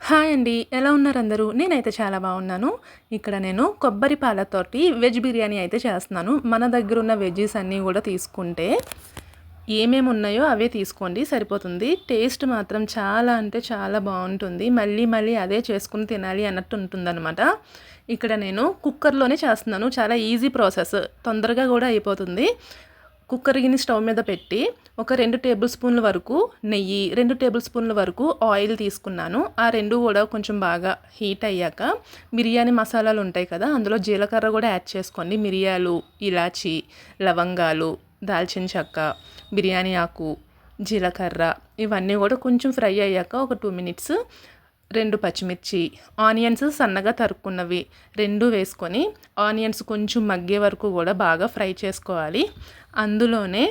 Hi అండి. ఎలా ఉన్నారు అందరూ? నేనైతే చాలా బాగున్నాను. ఇక్కడ నేను కొబ్బరి పాలతోటి వెజ్ బిర్యానీ అయితే చేస్తున్నాను. మన దగ్గరున్న వెజ్జీస్ అన్నీ కూడా తీసుకుంటే ఏమేమి ఉన్నాయో అవే తీసుకోండి సరిపోతుంది. టేస్ట్ మాత్రం చాలా అంటే చాలా బాగుంటుంది. మళ్ళీ మళ్ళీ అదే చేసుకుని తినాలి అన్నట్టు ఉంటుందన్నమాట. ఇక్కడ నేను కుక్కర్లోనే చేస్తున్నాను. చాలా ఈజీ ప్రాసెస్, తొందరగా కూడా అయిపోతుంది. కుక్కర్ గిన్నె స్టవ్ మీద పెట్టి ఒక 2 టేబుల్ స్పూన్ల వరకు నెయ్యి, 2 టేబుల్ స్పూన్ల వరకు ఆయిల్ తీసుకున్నాను. ఆ 2 కూడా కొంచెం బాగా హీట్ అయ్యాక బిర్యానీ మసాలాలు ఉంటాయి కదా, అందులో జీలకర్ర కూడా యాడ్ చేసుకోండి. మిరియాలు, ఇలాచి, లవంగాలు, దాల్చిన చెక్క, బిర్యానీ ఆకు, జీలకర్ర ఇవన్నీ కూడా కొంచెం ఫ్రై అయ్యాక ఒక 2 మినిట్స్ 2 పచ్చిమిర్చి, ఆనియన్స్ సన్నగా తరుక్కున్నవి 2 వేసుకొని ఆనియన్స్ కొంచెం మగ్గే వరకు కూడా బాగా ఫ్రై చేసుకోవాలి. అందులోనే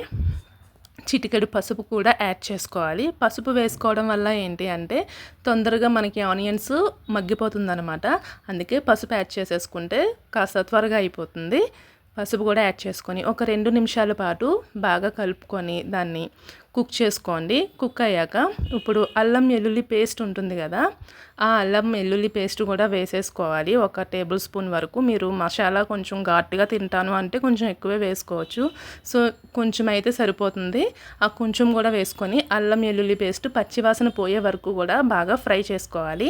చిటికెడు పసుపు కూడా యాడ్ చేసుకోవాలి. పసుపు వేసుకోవడం వల్ల ఏంటి అంటే తొందరగా మనకి ఆనియన్స్ మగ్గిపోతుందన్నమాట. అందుకే పసుపు యాడ్ చేసేసుకుంటే కాస్త త్వరగా అయిపోతుంది. పసుపు కూడా యాడ్ చేసుకొని ఒక 2 నిమిషాల పాటు బాగా కలుపుకొని దాన్ని కుక్ చేసుకోండి. కుక్ అయ్యాక ఇప్పుడు అల్లం వెల్లుల్లి పేస్ట్ ఉంటుంది కదా, ఆ అల్లం వెల్లుల్లి పేస్ట్ కూడా వేసేసుకోవాలి. ఒక టేబుల్ స్పూన్ వరకు. మీరు మసాలా కొంచెం ఘాటుగా తింటాను అంటే కొంచెం ఎక్కువే వేసుకోవచ్చు. సో కొంచెం అయితే సరిపోతుంది. ఆ కొంచెం కూడా వేసుకొని అల్లం వెల్లుల్లి పేస్ట్ పచ్చివాసన పోయే వరకు కూడా బాగా ఫ్రై చేసుకోవాలి.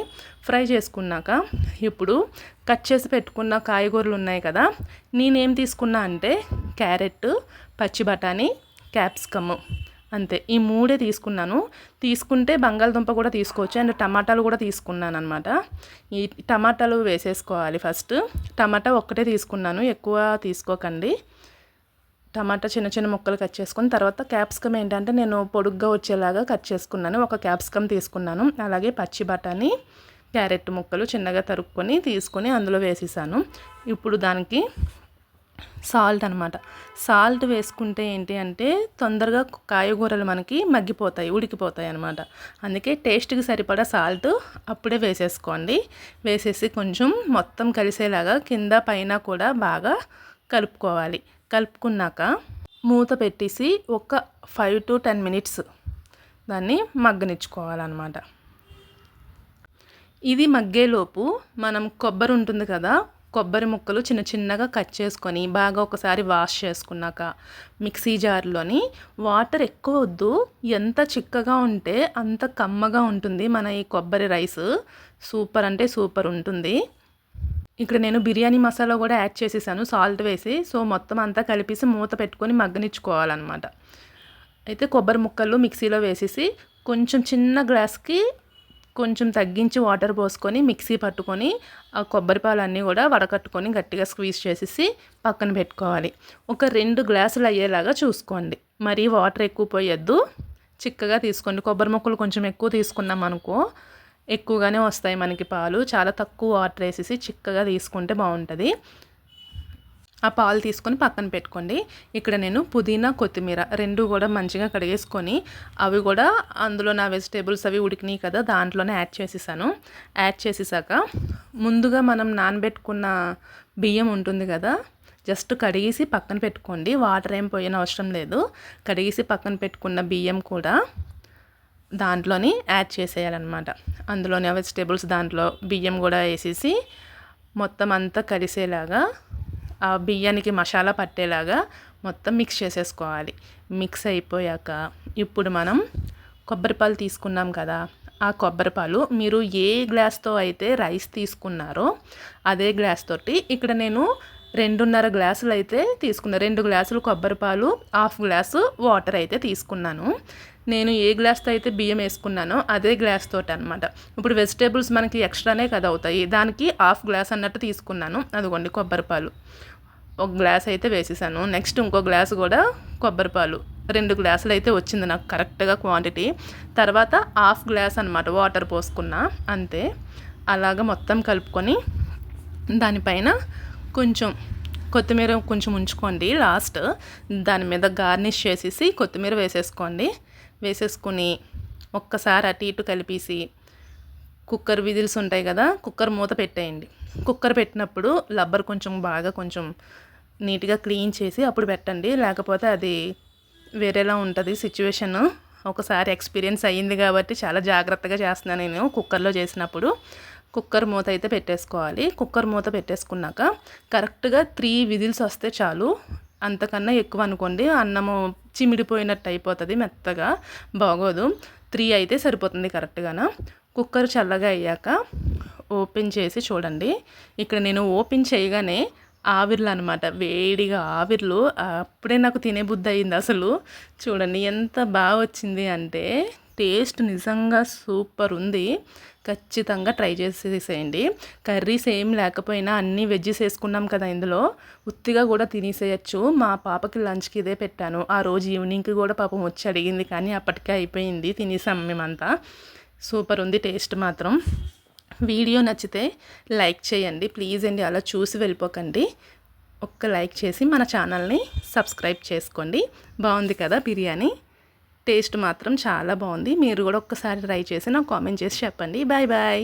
ఫ్రై చేసుకున్నాక ఇప్పుడు కట్ చేసి పెట్టుకున్న కాయగూరలు ఉన్నాయి కదా, నేనేం తీసుకున్నా అంటే క్యారెట్, పచ్చి బఠానీ, క్యాప్సికమ్, అంతే. ఈ 3 తీసుకున్నాను. తీసుకుంటే బంగాళదుంప కూడా తీసుకోవచ్చు, అండ్ టమాటాలు కూడా తీసుకున్నాను అనమాట. ఈ టమాటాలు వేసేసుకోవాలి. ఫస్ట్ టమాటా ఒక్కటే తీసుకున్నాను, ఎక్కువ తీసుకోకండి. టమాటా చిన్న చిన్న ముక్కలు కట్ చేసుకుని తర్వాత క్యాప్సికమ్ ఏంటంటే నేను పొడుగ్గా వచ్చేలాగా కట్ చేసుకున్నాను. ఒక క్యాప్సికమ్ తీసుకున్నాను. అలాగే పచ్చి బఠానీ, క్యారెట్ ముక్కలు చిన్నగా తరుక్కొని తీసుకొని అందులో వేసేసాను. ఇప్పుడు దానికి సాల్ట్ అనమాట. సాల్ట్ వేసుకుంటే ఏంటి అంటే తొందరగా కాయగూరలు మనకి మగ్గిపోతాయి, ఉడికిపోతాయి అనమాట. అందుకే టేస్ట్కి సరిపడా సాల్ట్ అప్పుడే వేసేసుకోండి. వేసేసి కొంచెం మొత్తం కలిసేలాగా కింద పైన కూడా బాగా కలుపుకోవాలి. కలుపుకున్నాక మూత పెట్టేసి ఒక 5 to 10 మినిట్స్ దాన్ని మగ్గనిచ్చుకోవాలన్నమాట. ఇది మగ్గేలోపు మనం కొబ్బరి ఉంటుంది కదా, కొబ్బరి ముక్కలు చిన్న చిన్నగా కట్ చేసుకొని బాగా ఒకసారి వాష్ చేసుకున్నాక మిక్సీ జార్లోని వాటర్ ఎక్కువ వద్దు, ఎంత చిక్కగా ఉంటే అంత కమ్మగా ఉంటుంది మన ఈ కొబ్బరి రైస్. సూపర్ అంటే సూపర్ ఉంటుంది. ఇక్కడ నేను బిర్యానీ మసాలా కూడా యాడ్ చేసేసాను సాల్ట్ వేసి. సో మొత్తం అంతా కలిపేసి మూత పెట్టుకొని మగ్గనిచ్చుకోవాలన్నమాట. అయితే కొబ్బరి ముక్కలు మిక్సీలో వేసేసి కొంచెం చిన్న గ్లాస్కి కొంచెం తగ్గించి వాటర్ పోసుకొని మిక్సీ పట్టుకొని ఆ కొబ్బరి పాలన్నీ కూడా వడకట్టుకొని గట్టిగా స్క్వీజ్ చేసేసి పక్కన పెట్టుకోవాలి. ఒక 2 గ్లాసులు అయ్యేలాగా చూసుకోండి. మరీ వాటర్ ఎక్కువ పోయొద్దు, చిక్కగా తీసుకోండి. కొబ్బరి ముక్కలు కొంచెం ఎక్కువ తీసుకున్నాం అనుకో ఎక్కువగానే వస్తాయి మనకి పాలు. చాలా తక్కువ వాటర్ వేసేసి చిక్కగా తీసుకుంటే బాగుంటుంది. ఆ పాలు తీసుకొని పక్కన పెట్టుకోండి. ఇక్కడ నేను పుదీనా, కొత్తిమీర 2 కూడా మంచిగా కడిగేసుకొని అవి కూడా అందులో నా వెజిటేబుల్స్ అవి ఉడికినాయి కదా దాంట్లోనే యాడ్ చేసేసాను. యాడ్ చేసేసాక ముందుగా మనం నానబెట్టుకున్న బియ్యం ఉంటుంది కదా, జస్ట్ కడిగేసి పక్కన పెట్టుకోండి. వాటర్ ఏం పోయిన అవసరం లేదు. కడిగేసి పక్కన పెట్టుకున్న బియ్యం కూడా దాంట్లోని యాడ్ చేసేయాలన్నమాట. అందులోని వెజిటేబుల్స్ దాంట్లో బియ్యం కూడా వేసేసి మొత్తం అంతా కలిసేలాగా ఆ బియ్యానికి మసాలా పట్టేలాగా మొత్తం మిక్స్ చేసేసుకోవాలి. మిక్స్ అయిపోయాక ఇప్పుడు మనం కొబ్బరిపాలు తీసుకున్నాం కదా, ఆ కొబ్బరిపాలు మీరు ఏ గ్లాస్తో అయితే రైస్ తీసుకున్నారో అదే గ్లాస్ తోటి ఇక్కడ నేను 2.5 గ్లాసులు అయితే తీసుకున్నాను. 2 గ్లాసులు కొబ్బరిపాలు, 1/2 గ్లాసు వాటర్ అయితే తీసుకున్నాను. నేను ఏ గ్లాస్తో అయితే బియ్యం వేసుకున్నానో అదే గ్లాస్ తోటి అనమాట. ఇప్పుడు వెజిటేబుల్స్ మనకి ఎక్స్ట్రానే కదా అవుతాయి, దానికి 1/2 గ్లాస్ అన్నట్టు తీసుకున్నాను. అదిగోండి కొబ్బరిపాలు 1 గ్లాస్ అయితే వేసేసాను. నెక్స్ట్ ఇంకో గ్లాసు కూడా కొబ్బరిపాలు 2 గ్లాసులు అయితే వచ్చింది నాకు కరెక్ట్గా క్వాంటిటీ. తర్వాత 1/2 గ్లాస్ అనమాట వాటర్ పోసుకున్నా, అంతే. అలాగ మొత్తం కలుపుకొని దానిపైన కొంచెం కొత్తిమీర కొంచెం ఉంచుకోండి లాస్ట్. దాని మీద గార్నిష్ చేసేసి కొత్తిమీర వేసేసుకోండి. వేసేసుకుని ఒక్కసారి అటు ఇటు కలిపేసి కుక్కర్ విజిల్స్ ఉంటాయి కదా, కుక్కర్ మూత పెట్టేయండి. కుక్కర్ పెట్టినప్పుడు రబ్బర్ కొంచెం బాగా కొంచెం నీట్గా క్లీన్ చేసి అప్పుడు పెట్టండి, లేకపోతే అది వేరేలా ఉంటుంది సిచ్యువేషన్. ఒకసారి ఎక్స్పీరియన్స్ అయ్యింది కాబట్టి చాలా జాగ్రత్తగా చేస్తున్నాను నేను కుక్కర్లో చేసినప్పుడు. కుక్కర్ మూత అయితే పెట్టేసుకోవాలి. కుక్కర్ మూత పెట్టేసుకున్నాక కరెక్ట్గా 3 విజిల్స్ వస్తే చాలు. అంతకన్నా ఎక్కువ అనుకోండి అన్నము చిమిడిపోయినట్టు అయిపోతుంది, మెత్తగా బాగోదు. 3 అయితే సరిపోతుంది కరెక్ట్గాన. కుక్కర్ చల్లగా అయ్యాక ఓపెన్ చేసి చూడండి. ఇక్కడ నేను ఓపెన్ చేయగానే ఆవిర్లు అనమాట, వేడిగా ఆవిర్లు. అప్పుడే నాకు తినే బుద్ధి అయింది అసలు. చూడండి ఎంత బాగా వచ్చింది అంటే టేస్ట్ నిజంగా సూపర్ ఉంది. ఖచ్చితంగా ట్రై చేసేసేయండి. కర్రీస్ ఏం లేకపోయినా అన్నీ వెజ్జెస్ వేసుకున్నాం కదా ఇందులో, ఉత్తిగా కూడా తినేసేయచ్చు. మా పాపకి లంచ్కి ఇదే పెట్టాను. ఆ రోజు ఈవినింగ్కి కూడా పాపం వచ్చి అడిగింది, కానీ అప్పటికే అయిపోయింది, తినేసాం మేమంతా. సూపర్ ఉంది టేస్ట్ మాత్రం. వీడియో నచ్చితే లైక్ చేయండి ప్లీజ్ అండి, అలా చూసి వెళ్ళిపోకండి. ఒక్క లైక్ చేసి మన ఛానల్ని సబ్స్క్రైబ్ చేసుకోండి. బాగుంది కదా బిర్యానీ, టేస్ట్ మాత్రం చాలా బాగుంది. మీరు కూడా ఒక్కసారి ట్రై చేసి నాకు కామెంట్ చేసి చెప్పండి. Bye bye.